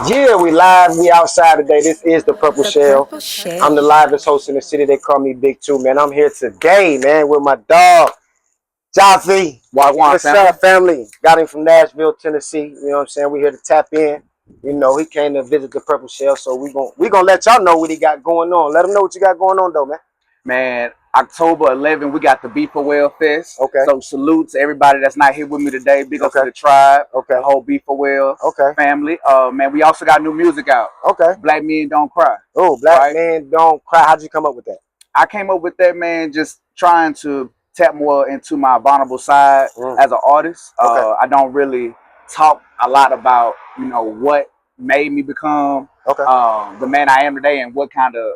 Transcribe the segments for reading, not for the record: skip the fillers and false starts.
Yeah, we live. We outside today. This is the Purple The Shell. Purple Shell. I'm the livest host in the city. They call me Big Two, man. I'm here today, man, with my dog, Jaffee. Wagwan What's family. up, family? Got him from Nashville, Tennessee. You know what I'm saying? We here to tap in. You know, he came to visit the Purple Shell, so we gonna let y'all know what he got going on. Let him know what you got going on, though, man. Man, October 11th, we got the B4L Fest. Okay. So salute to everybody that's not here with me today. Big up to Okay. the tribe, Okay. the whole B4L Okay. family. Man, we also got new music out. Okay. Black Men Don't Cry. Oh, Black Right? Men Don't Cry. How'd you come up with that? I came up with that, man, just trying to tap more into my vulnerable side as an artist. Okay. I don't really talk a lot about, what made me become Okay. the man I am today and what kind of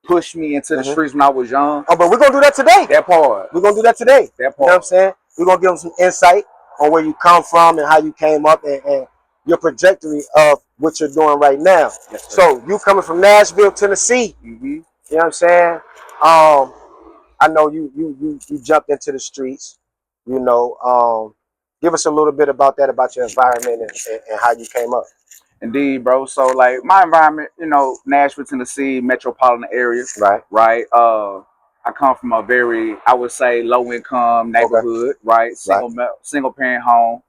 pushed me into the streets when I was young. Oh, but we're gonna do that today. That part. We're gonna do that today. That You know what I'm saying? We're gonna give them some insight on where you come from and how you came up and your trajectory of what you're doing right now. Yes, so you coming from Nashville, Tennessee. You know what I'm saying? I know you jumped into the streets. You know, give us a little bit about that, about your environment and how you came up. Indeed, bro. So like my environment, Nashville, Tennessee, metropolitan area. Right. Right. I come from a very, I would say, low income neighborhood, right? Single parent home.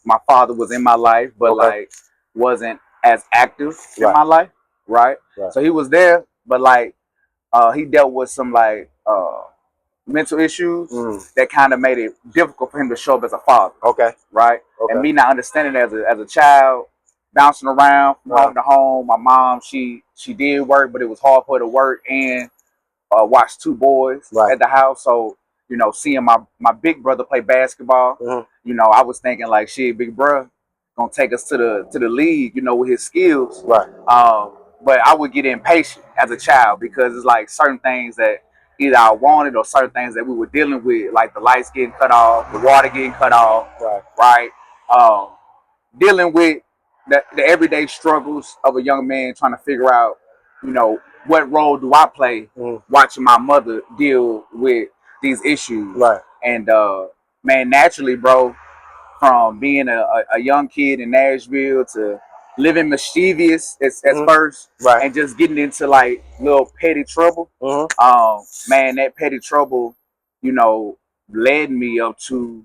My father was in my life, but like wasn't as active in my life, right? So he was there, but like he dealt with some like mental issues that kind of made it difficult for him to show up as a father. Right. And me not understanding as a child, bouncing around from home to home. My mom, she did work, but it was hard for her to work and watch two boys at the house. So, seeing my big brother play basketball, I was thinking like, shit, big bro gonna take us to the league, with his skills. But I would get impatient as a child because it's like certain things that either I wanted or certain things that we were dealing with, like the lights getting cut off, the water getting cut off, right? Dealing with the everyday struggles of a young man trying to figure out, what role do I play watching my mother deal with these issues. And man, naturally, bro, from being a young kid in Nashville to living mischievous at first and just getting into like little petty trouble. Man, that petty trouble, led me up to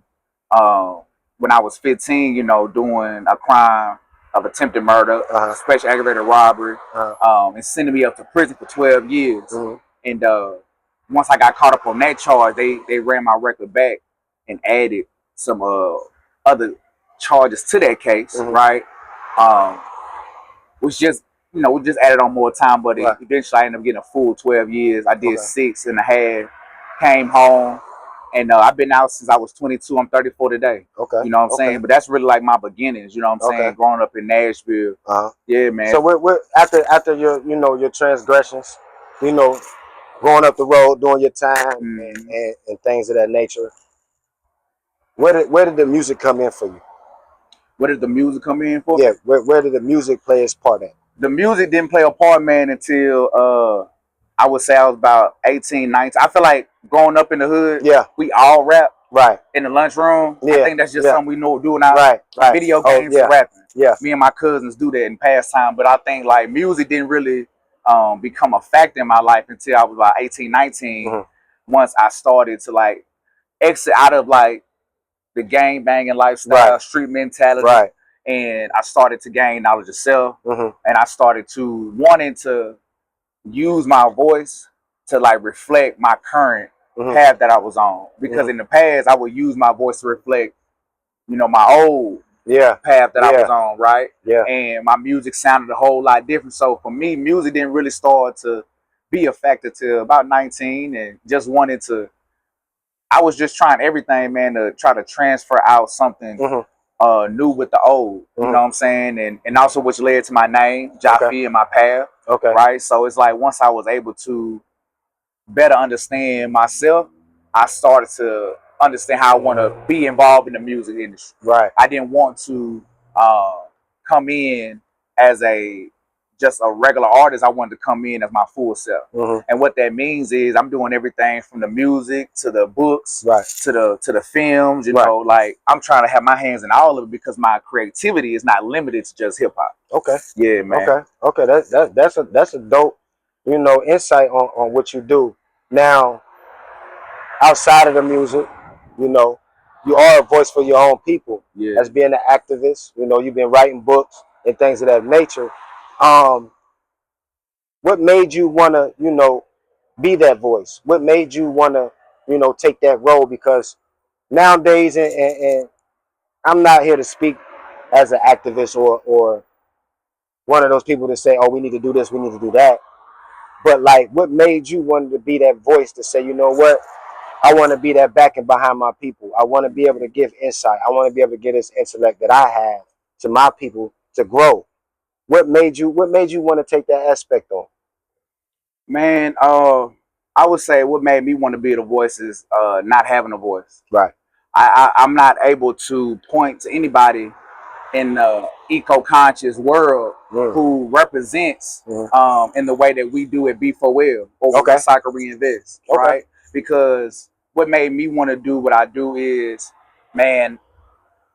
when I was 15, doing a crime of attempted murder, special aggravated robbery, and sending me up to prison for 12 years. And once I got caught up on that charge, they ran my record back and added some other charges to that case, right? Which just, we just added on more time, but eventually I ended up getting a full 12 years. I did 6.5, came home, and I've been out since I was 22. I'm 34 today. You know what I'm saying? But that's really like my beginnings, you know what I'm saying? Growing up in Nashville. Yeah, man. So we're after your your transgressions, going up the road, doing your time and things of that nature. Where did the music come in for you? Where did the music come in for? Yeah, where did the music play its part at? The music didn't play a part, man, until I would say I was about 18, 19. I feel like growing up in the hood, we all rap in the lunchroom. I think that's just something we know doing now. Video games, rapping. Me and my cousins do that in pastime, but I think like music didn't really become a factor in my life until I was about 18, 19. Once I started to like exit out of like the gang banging lifestyle, street mentality, and I started to gain knowledge of self, and I started to wanting to use my voice to like reflect my current path that I was on. Because in the past, I would use my voice to reflect, my old path that I was on, right? And my music sounded a whole lot different. So for me, music didn't really start to be a factor till about 19, and just wanted to. I was just trying everything, man, to try to transfer out something new with the old. You know what I'm saying? And also which led to my name, Jaffee, and my path. Right. So it's like once I was able to better understand myself, I started to understand how I want to be involved in the music industry. I didn't want to come in as a just a regular artist. I wanted to come in as my full self. And what that means is I'm doing everything from the music to the books, to the films, you know, like I'm trying to have my hands in all of it because my creativity is not limited to just hip hop. Okay. Yeah, man. Okay. That's a dope, you know, insight on what you do. Now, outside of the music, you know, you are a voice for your own people. Yeah. As being an activist, you know, you've been writing books and things of that nature. What made you want to, you know, be that voice? What made you want to, you know, take that role? Because nowadays, and I'm not here to speak as an activist or one of those people that say, oh, we need to do this, we need to do that. But like, what made you want to be that voice to say, you know what? I want to be that backing behind my people. I want to be able to give insight. I want to be able to get this intellect that I have to my people to grow. What made you want to take that aspect on? Man, I would say what made me want to be the voice is not having a voice. Right. I'm not able to point to anybody in the eco-conscious world who represents in the way that we do at B4L or Recycle Reinvest, right? Because what made me want to do what I do is, man,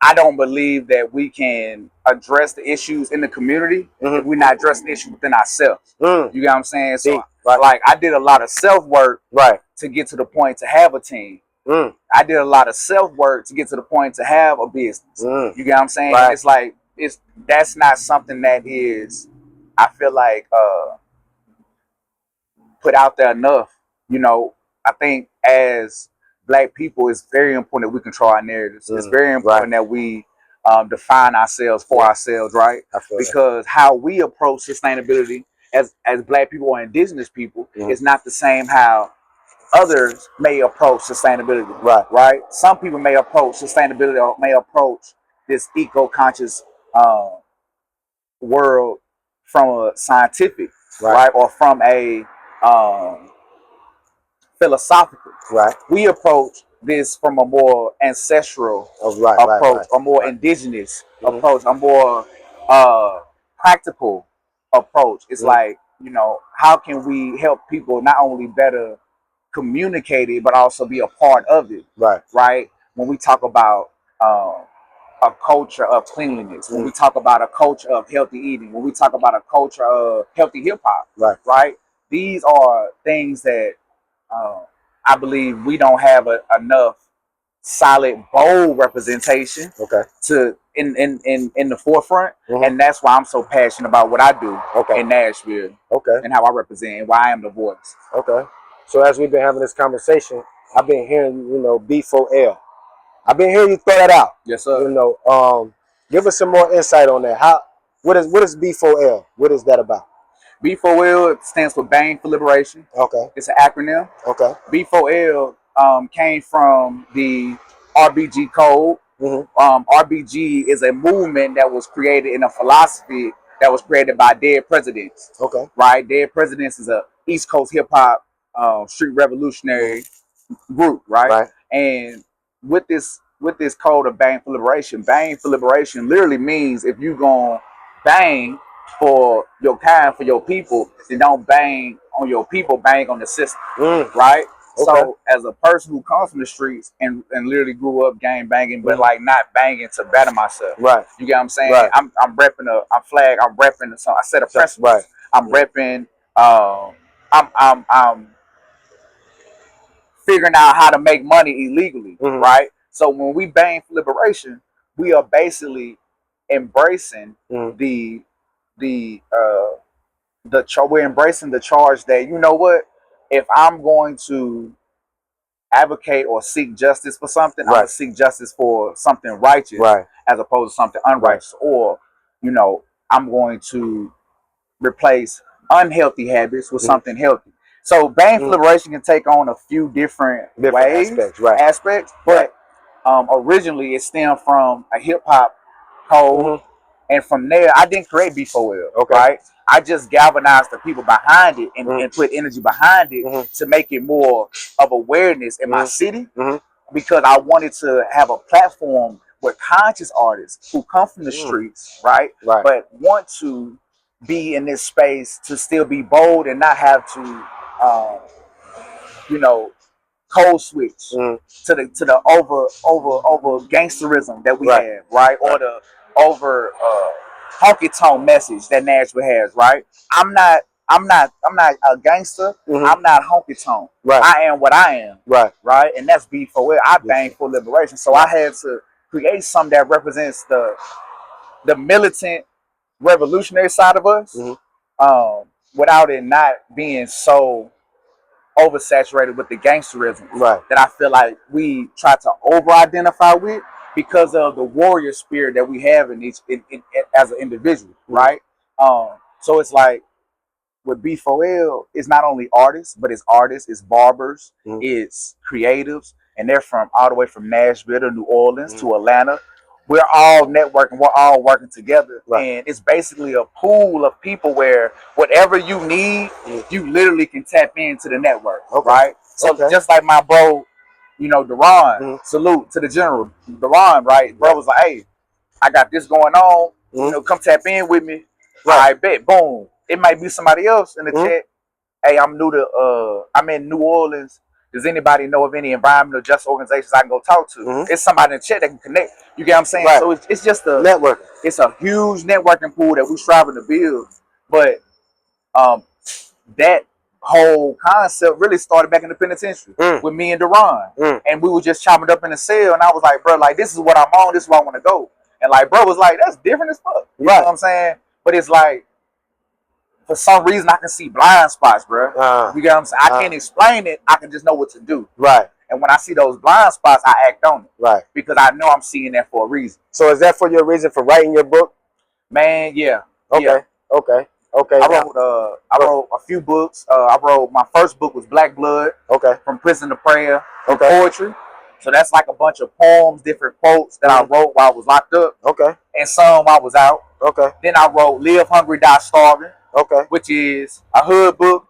I don't believe that we can address the issues in the community if we're not addressing the issues within ourselves. You get what I'm saying? So, like, I did a lot of self-work to get to the point to have a team. I did a lot of self-work to get to the point to have a business. You get what I'm saying? And it's like, that's not something that is, I feel like, put out there enough. You know, I think as Black people, it's very important that we control our narratives. It's very important that we define ourselves for ourselves, right? Because how we approach sustainability as Black people or Indigenous people is not the same how others may approach sustainability. Right? Some people may approach sustainability or may approach this eco-conscious world from a scientific, right? Or from a philosophical. We approach this from a more ancestral approach, a more indigenous approach, a more practical approach. It's like, you know, how can we help people not only better communicate it, but also be a part of it, right? When we talk about a culture of cleanliness, when we talk about a culture of healthy eating, when we talk about a culture of healthy hip hop, right? These are things that I believe we don't have enough solid, bold representation to in the forefront, and that's why I'm so passionate about what I do in Nashville, and how I represent and why I am the voice. So as we've been having this conversation, I've been hearing, you know, B4L. I've been hearing you throw that out. Yes, sir. You know, give us some more insight on that. What is B4L? What is that about? B4L stands for Bang for Liberation. It's an acronym. B4L came from the RBG code. RBG is a movement that was created in a philosophy that was created by Dead Presidents. Right? Dead Presidents is a East Coast hip hop street revolutionary group, right? And with this code of Bang for Liberation literally means if you gonna bang for your kind, for your people, then don't bang on your people, bang on the system, right? So as a person who comes from the streets and literally grew up gang banging, but like not banging to better myself, you get what I'm saying? I'm repping I'm repping so I set a precedent. I'm repping I'm figuring out how to make money illegally, right? So when we bang for liberation, we are basically embracing we're embracing the charge that, you know what, if I'm going to advocate or seek justice for something, I'm gonna seek justice for something righteous as opposed to something unrighteous, or, you know, I'm going to replace unhealthy habits with something healthy. So Bang for Liberation can take on a few different ways, aspects, but originally it stemmed from a hip hop code, and from there I didn't create B4L, right? I just galvanized the people behind it and put energy behind it to make it more of awareness in my city, because I wanted to have a platform where conscious artists who come from the streets, but want to be in this space to still be bold and not have to, you know, code switch to the over gangsterism that we have, right? Or the over honky tonk message that Nashville has, right? I'm not a gangster. I'm not honky tonk. I am what I am, right? And that's B4L. I bang for liberation, so I had to create something that represents the militant revolutionary side of us, without it not being so oversaturated with the gangsterism that I feel like we try to over-identify with because of the warrior spirit that we have in as an individual, right? So it's like with B4L, it's not only artists, but it's barbers, it's creatives, and they're from all the way from Nashville to New Orleans to Atlanta. We're all networking, we're all working together, and it's basically a pool of people where whatever you need, you literally can tap into the network, right? So just like my bro, you know, Deron, salute to the general, Deron, right? Bro was like, hey, I got this going on, you know, come tap in with me. I bet, boom. It might be somebody else in the chat. Hey, I'm in New Orleans. Does anybody know of any environmental justice organizations I can go talk to? It's somebody in the chat that can connect. You get what I'm saying? So it's just a network. It's a huge networking pool that we're striving to build. But that whole concept really started back in the penitentiary with me and Deron. And we were just chopping it up in the cell. And I was like, bro, like, this is what I'm on. This is where I want to go. And like, bro was like, that's different as fuck. You know what I'm saying? But it's like, for some reason, I can see blind spots, bro. You get what I'm saying? I can't explain it. I can just know what to do. And when I see those blind spots, I act on it. Because I know I'm seeing that for a reason. So is that for your reason for writing your book? Man, yeah. Okay. I wrote a few books. My first book was Black Blood. From Prison to Prayer. Poetry. So that's like a bunch of poems, different quotes that I wrote while I was locked up. And some while I was out. Then I wrote Live Hungry, Die Starving. Which is a hood book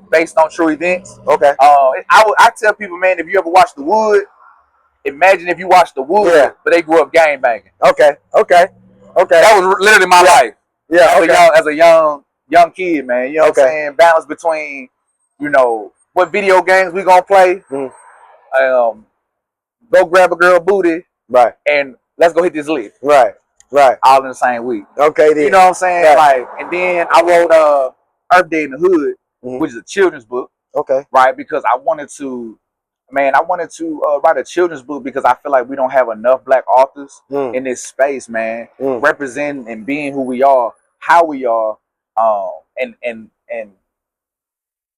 based on true events. I tell people, man, if you ever watched The Wood, imagine if you watched The Wood, but they grew up gang banging. That was literally my life. As a young kid, man. You know what I'm saying? Balance between, you know, what video games we gonna play, go grab a girl booty, and let's go hit this lick. All in the same week. Then. You know what I'm saying? Like, and then I wrote Earth Day in the Hood, which is a children's book. Right? Because I wanted to write a children's book because I feel like we don't have enough Black authors in this space, man, representing and being who we are, how we are,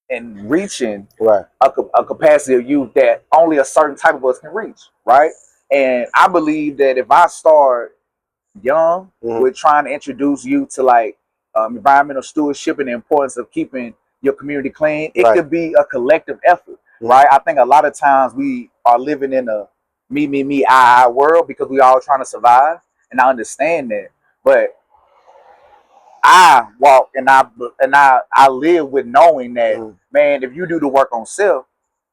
and reaching a capacity of youth that only a certain type of us can reach, right? And I believe that if I start young with trying to introduce you to like environmental stewardship and the importance of keeping your community clean, it could be a collective effort, right? I think a lot of times we are living in a me, I world because we all trying to survive, and I understand that. But I walk and I live with knowing that, man, if you do the work on self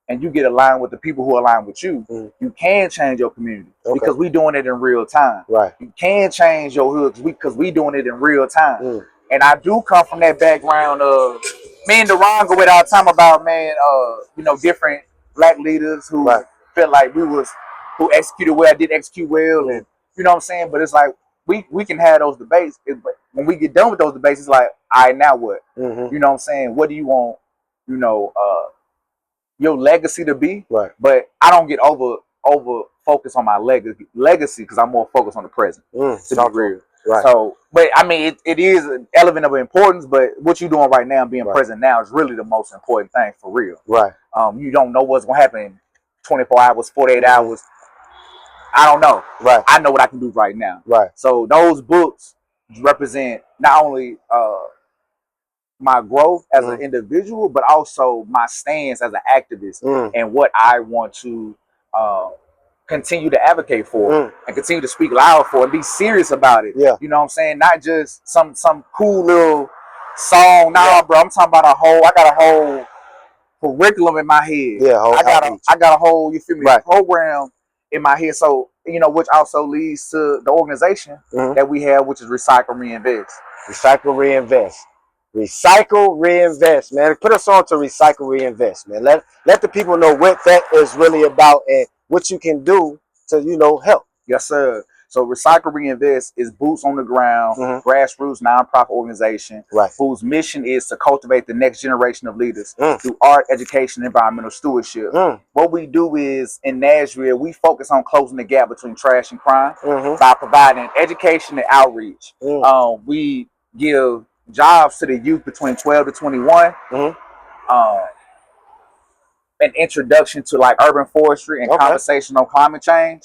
and you get aligned with the people who align with you, you can change your community because we doing it in real time. You can change your hood because we doing it in real time. And I do come from that background of me and Deron go without time about, man, you know, different Black leaders who felt like who executed well, didn't execute well, and you know what I'm saying. But it's like we can have those debates, but when we get done with those debates, it's like, all right, now what? You know what I'm saying? What do you want? You know, your legacy to be? But I don't get over focused on my legacy because I'm more focused on the present. To be real. So, but I mean, it is an element of importance, but what you're doing right now, being present now, is really the most important thing for real. You don't know what's gonna happen in 24 hours, 48 hours. I don't know. I know what I can do right now. So those books represent not only my growth as an individual, but also my stance as an activist and what I want to continue to advocate for and continue to speak loud for and be serious about it. You know what I'm saying? Not just some cool little song. Nah, bro, I'm talking about I got a whole curriculum in my head. I got a whole, you feel me, program in my head. So, you know, which also leads to the organization that we have, which is Recycle Reinvest. Recycle Reinvest. Recycle, reinvest, man. Put us on to recycle, reinvest, man. Let the people know what that is really about and what you can do to, you know, help. Yes, sir. So Recycle Reinvest is boots on the ground, grassroots nonprofit organization whose mission is to cultivate the next generation of leaders through art, education, and environmental stewardship. What we do is in Nashville, we focus on closing the gap between trash and crime by providing education and outreach. We give jobs to the youth between 12 to 21. An introduction to like urban forestry and conversation on climate change.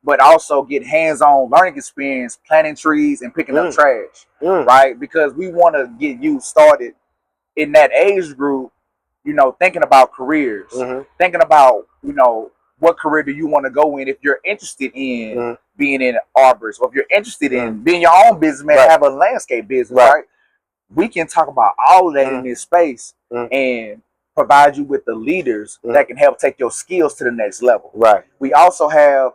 But also get hands-on learning experience, planting trees and picking up trash, right? Because we want to get you started in that age group, you know, thinking about careers, thinking about, you know, what career do you want to go in if you're interested in being in arborist, or if you're interested in being your own businessman, have a landscape business, right? We can talk about all of that in this space and provide you with the leaders that can help take your skills to the next level. We also have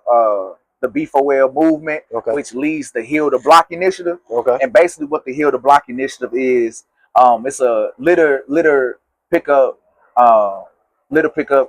the B4L movement, which leads the Heal the Block initiative. And basically what the Heal the Block initiative is, it's a litter pickup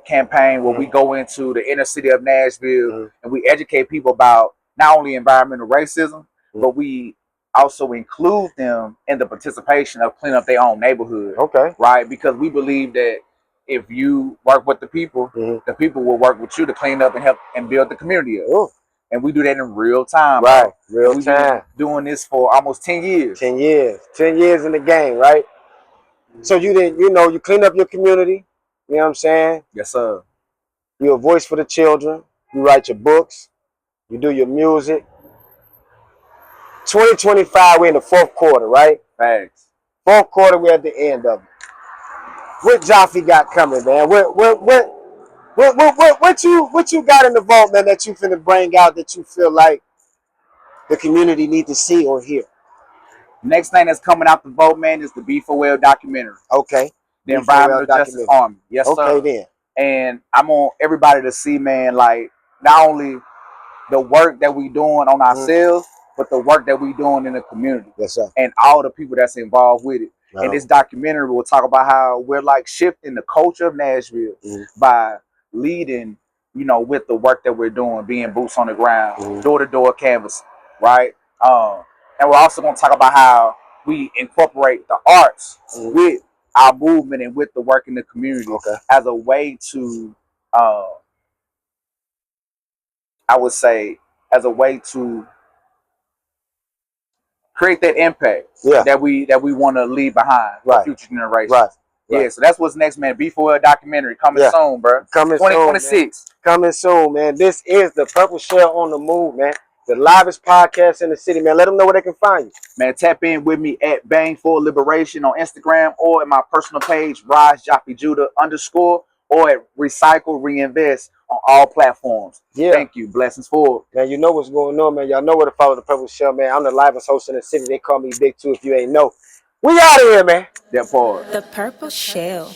campaign where we go into the inner city of Nashville and we educate people about not only environmental racism, but we also include them in the participation of cleaning up their own neighborhood. Right? Because we believe that if you work with the people will work with you to clean up and help and build the community up. And we do that in real time. Right, real time. Doing this for almost 10 years. 10 years. 10 years in the game, right? So you didn't, you know, you clean up your community. You know what I'm saying? Yes, sir. You're a voice for the children. You write your books. You do your music. 2025, we're in the fourth quarter, right? Thanks. Fourth quarter, we're at the end of it. What Jaffee got coming, man? What you got in the vault, man, that you finna bring out that you feel like the community need to see or hear? Next thing that's coming out the vault, man, is the B4L documentary. The Environmental Justice Army. Yes, sir. Then. And I want everybody to see, man, like not only the work that we doing on ourselves, but the work that we doing in the community. Yes, sir. And all the people that's involved with it. And this documentary will talk about how we're like shifting the culture of Nashville by leading, you know, with the work that we're doing, being boots on the ground, door-to-door canvassing, right? And we're also going to talk about how we incorporate the arts with our movement and with the work in the community as a way to, I would say, as a way to create that impact that we want to leave behind for future generations. Yeah, so that's what's next, man. B4L documentary coming soon, bro. Coming 2026. Soon, coming soon, man. This is the Purple Shell on the Move, man. The livest podcast in the city, man. Let them know where they can find you. Man, tap in with me at Bang for Liberation on Instagram or in my personal page, Rise Jaffee Judah _ or at Recycle Reinvest on all platforms. Thank you. Blessings forward. Man, you know what's going on, man. Y'all know where to follow the Purple Shell, man. I'm the livest host in the city. They call me Big 2 if you ain't know. We out of here, man. That part. The Purple Shell.